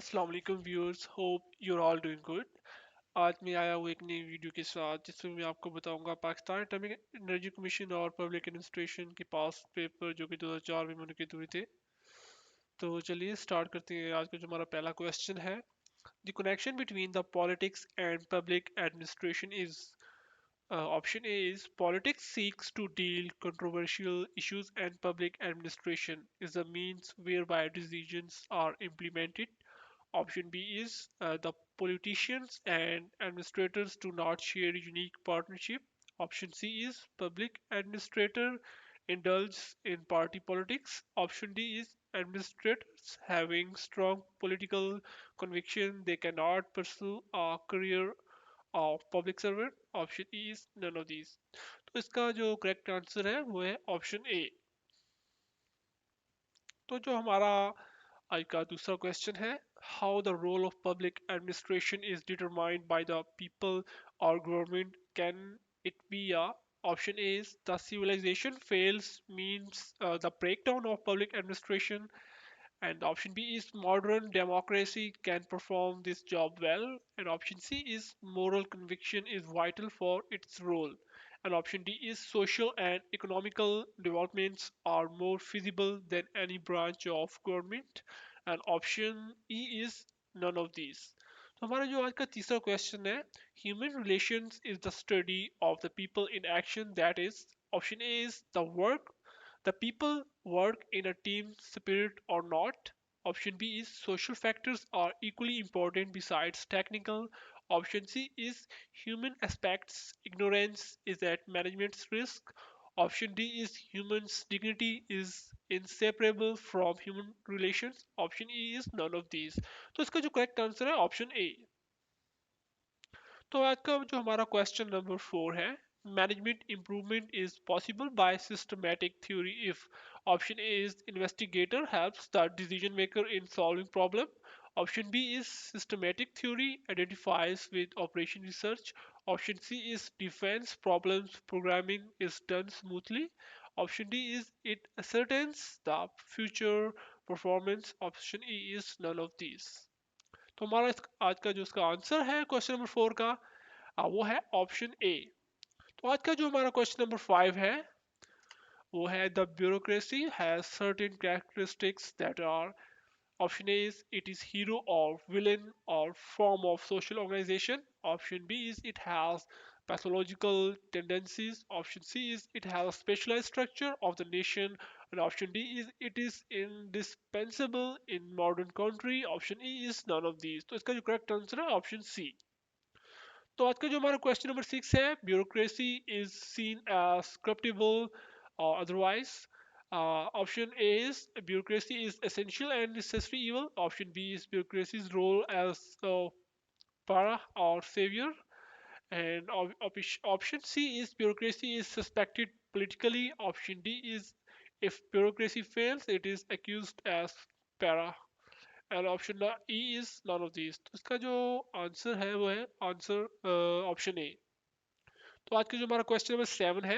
अस्सलाम वालेकुम viewers, hope your all doing good. आज मैं आया हूँ एक नई वीडियो के साथ जिसमें मैं आपको बताऊंगा पाकिस्तान एटॉमिक एनर्जी कमीशन और पब्लिक एडमिनिस्ट्रेशन के पास पेपर जो कि 2004 में मुनक़िद हुए थे। तो चलिए स्टार्ट करते हैं। आज का जो हमारा पहला क्वेश्चन है, the connection between the politics and public administration is option A is politics seeks to deal controversial issues and public administration is the means whereby decisions are implemented. Option B is the politicians and administrators do not share unique partnership. Option C is public administrator indulges in party politics. Option D is administrators having strong political conviction they cannot pursue a career of public servant. Option E is none of these. तो इसका जो correct answer है वो है option A. तो जो हमारा आज का दूसरा क्वेश्चन है, how the role of public administration is determined by the people और government can it be a option A is the civilisation fails means the breakdown of public administration. And option B is modern democracy can perform this job well. And option C is moral conviction is vital for its role. And option D is social and economical developments are more feasible than any branch of government. And option E is none of these. तो हमारा जो आज का तीसरा question है, human relations is the study of the people in action that is option A is the work the people work in a team spirit or not. Option B is social factors are equally important besides technical. Option C is human aspects. Ignorance is at management's risk. Option D is humans' dignity is inseparable from human relations. Option E is none of these. तो इसका जो correct answer है option A. तो आज का जो हमारा question number 4 है, management improvement is possible by systematic theory if option A is investigator helps the decision maker in solving problem. Option B is systematic theory identifies with operation research. Option C is defence problems programming is done smoothly. Option D is it ascertains the future performance. Option E is none of these. तो हमारा आज का जो इसका answer है question number 4 का, वो है ऑप्शन ए। तो आज का जो हमारा क्वेश्चन नंबर 5 है वो है the bureaucracy has certain characteristics that are. Option A is it is hero और विलन और form of social organisation. Option B is it has pathological tendencies. Option C is it has a specialized structure of the nation. And option D is it is indispensable in modern country. Option E is none of these. तो इसका जो correct answer है option C. तो आज का जो हमारा question number 6 है, bureaucracy is seen as corruptible or otherwise. Option A is bureaucracy is essential and necessary evil. Option B is bureaucracy's role as a para or savior. And option C is bureaucracy is suspected politically. Option D is if bureaucracy fails, it is accused as para. And option E is none of these. तो इसका जो answer है वो है answer option A. तो आज का जो हमारा क्वेश्चन नंबर 7 है,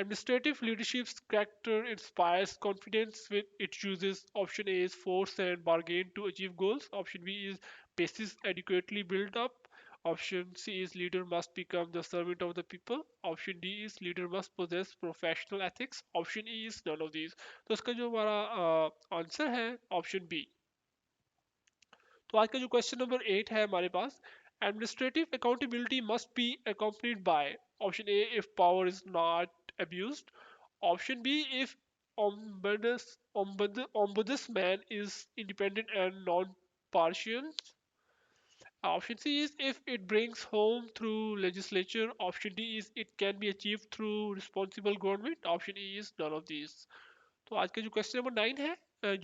administrative leadership's character inspires confidence with it uses. Option A is force and bargain to achieve goals. Option B is basis adequately built up. Option C is leader must become the servant of the people. Option D is leader must possess professional ethics. Option E is none of these. तो इसका जो हमारा answer है option B. तो आज का जो question number 8 है हमारे पास, administrative accountability must be accompanied by. Option A if power is not abused. Option B if ombudsman is independent and non-partial. Option C is if it brings home through legislature. Option D is it can be achieved through responsible government. Option E is none of these. तो आज का जो question number 9 है,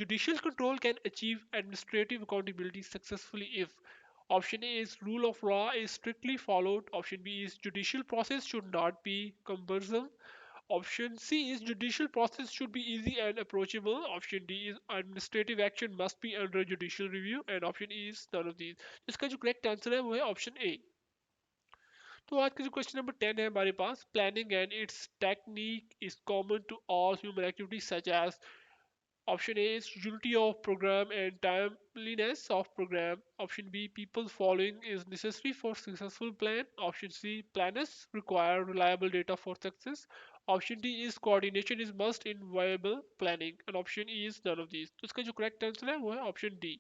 judicial control can achieve administrative accountability successfully if. Option A is rule of law is strictly followed. Option B is judicial process should not be cumbersome. Option C is judicial process should be easy and approachable. Option D is administrative action must be under judicial review. And option E is none of these. इसका जो correct answer है वो है option A. तो आज का जो question number 10 है हमारे पास, planning and its technique is common to all human activities such as. Option A is unity of program and timeliness of program. Option B, people following is necessary for successful plan. Option C, planners require reliable data for success. Option D is coordination is must in viable planning. And option E is none of these. तो इसका जो correct answer है वो है option D.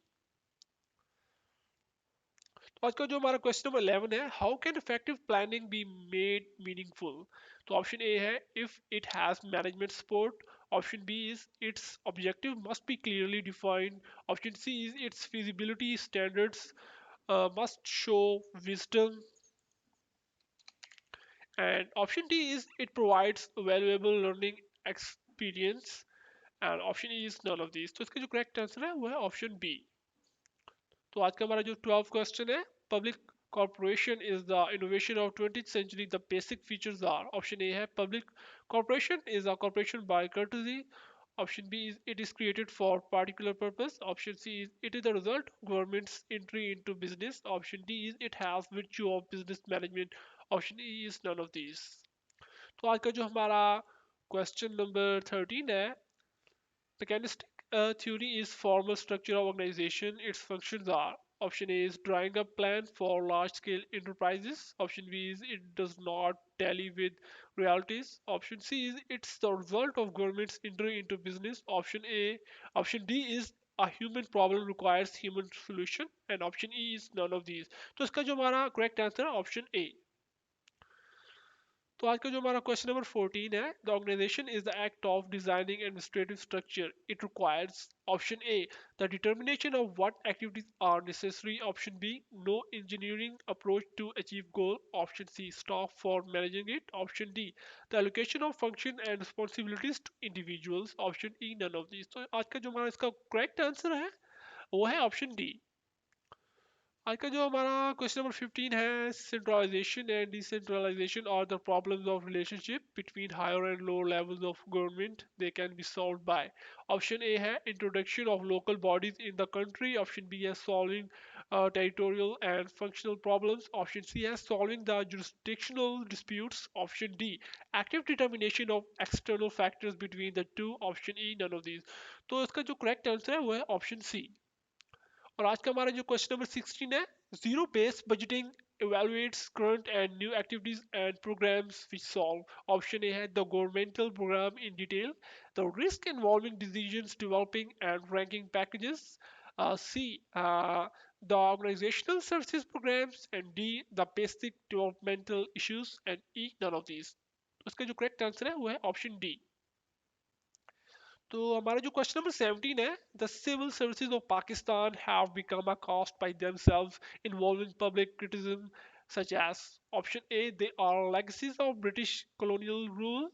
तो आज का जो हमारा क्वेश्चन नंबर 11 है, how can effective planning be made meaningful? तो ऑप्शन ए है if it has management support. Option B is its objective must be clearly defined. Option C is its feasibility standards must show wisdom. And option D is it provides valuable learning experience. And option E is none of these. तो इसका जो correct answer है वो है option B. तो आज का हमारा जो 12 क्वेश्चन है, public corporation is the innovation of 20th century. The basic features are. Option A है public corporation is a corporation by courtesy. Option B is it is created for particular purpose. Option C is it is the result government's entry into business. Option D is it has virtue of business management. Option E is none of these. तो आज का जो हमारा question number 13 है, mechanistic theory is formal structure of organization. Its functions are: option A is drawing up plan for large scale enterprises. Option B is it does not tally with realities. Option C is it's the result of government's entry into business. Option D is a human problem requires human solution. And option E is none of these. तो इसका जो हमारा correct answer है option A. तो आज का जो हमारा क्वेश्चन नंबर 14 है, the organisation is the act of designing administrative structure. It requires option A the determination of what activities are necessary. Option B no engineering approach to achieve goal. Option C staff for managing it. Option D the allocation of function and responsibilities to individuals. Option E none of this. तो आज का जो हमारा इसका correct answer है वो है option D. आज का जो हमारा क्वेश्चन नंबर 15 है, centralisation and decentralisation are the problems of relationship between higher and lower levels of government. They can be solved by. Option A है introduction of local bodies in the country. Option B है solving territorial and functional problems. Option C है solving the jurisdictional disputes. Option D active determination of external factors between the two. Option E none of these. तो इसका जो correct answer है वो है option सी. और आज का हमारा जो क्वेश्चन नंबर 16 है, zero based budgeting evaluates current and new activities and programs which solve. Option A है the governmental program in detail, the risk involving decisions developing and ranking packages. C the organizational services programs. And D the basic developmental issues. And E none of these. उसका जो correct answer है वो है option D. तो हमारा जो question number 17 है, the civil services of Pakistan have become a cost by themselves involving public criticism such as. Option A they are legacies of British colonial rule.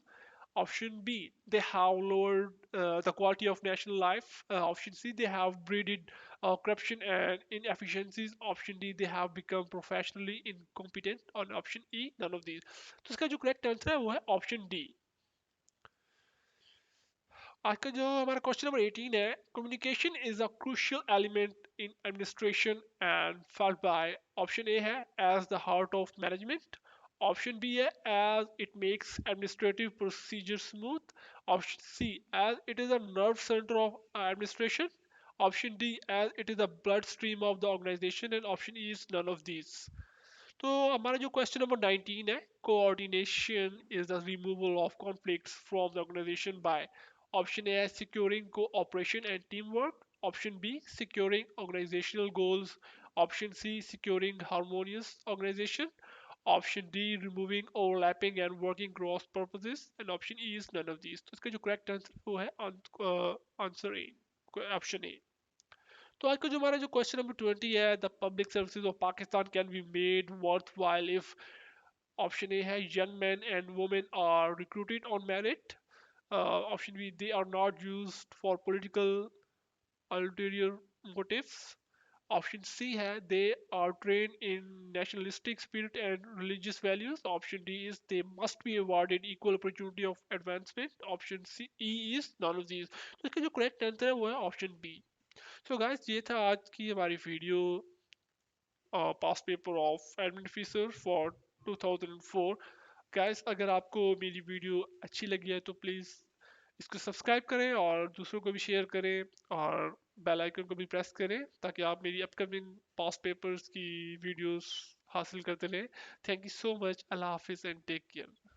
Option B they have lowered the quality of national life. Option C they have breeded corruption and inefficiencies. Option D they have become professionally incompetent. On option E none of these. तो इसका जो correct answer है वो है option D. आज का जो हमारा क्वेश्चन नंबर 18 है, communication is a crucial element in administration and followed by. Option A है as the heart of management. Option B है as it makes administrative procedure smooth. Option C as it is a nerve centre of administration. Option D as it is the blood stream of the organisation. And option E is none of these. तो हमारा जो question number 19 है, coordination is the removal of conflicts from the organisation by. Option A है securing cooperation and team work. Option B securing organisational goals. Option C securing harmonious organisation. Option D removing overlapping and working cross purposes. And option E is none of these. तो इसका जो correct answer वो है answer A, option A. तो आज का जो हमारा जो क्वेश्चन नंबर 20 है, the public services of Pakistan can be made worthwhile if. Option A है young man and women are recruited on merit. Option B they are not used for political ulterior motives. Option C है they are train in nationalistic spirit and religious values. Option D is they must be awarded equal opportunity of advancement. Option C E is none of these. तो इसका जो correct answer है वो है option B. So guys ये था आज की हमारी video, pass paper of admin officer for 2004. Guys अगर आपको मेरी वीडियो अच्छी लगी है तो प्लीज़ इसको सब्सक्राइब करें और दूसरों को भी शेयर करें और बेल आइकन को भी प्रेस करें ताकि आप मेरी अपकमिंग पास्ट पेपर्स की वीडियोस हासिल करते रहें। Thank you so much. अल्लाह हाफिज़ एंड टेक केयर।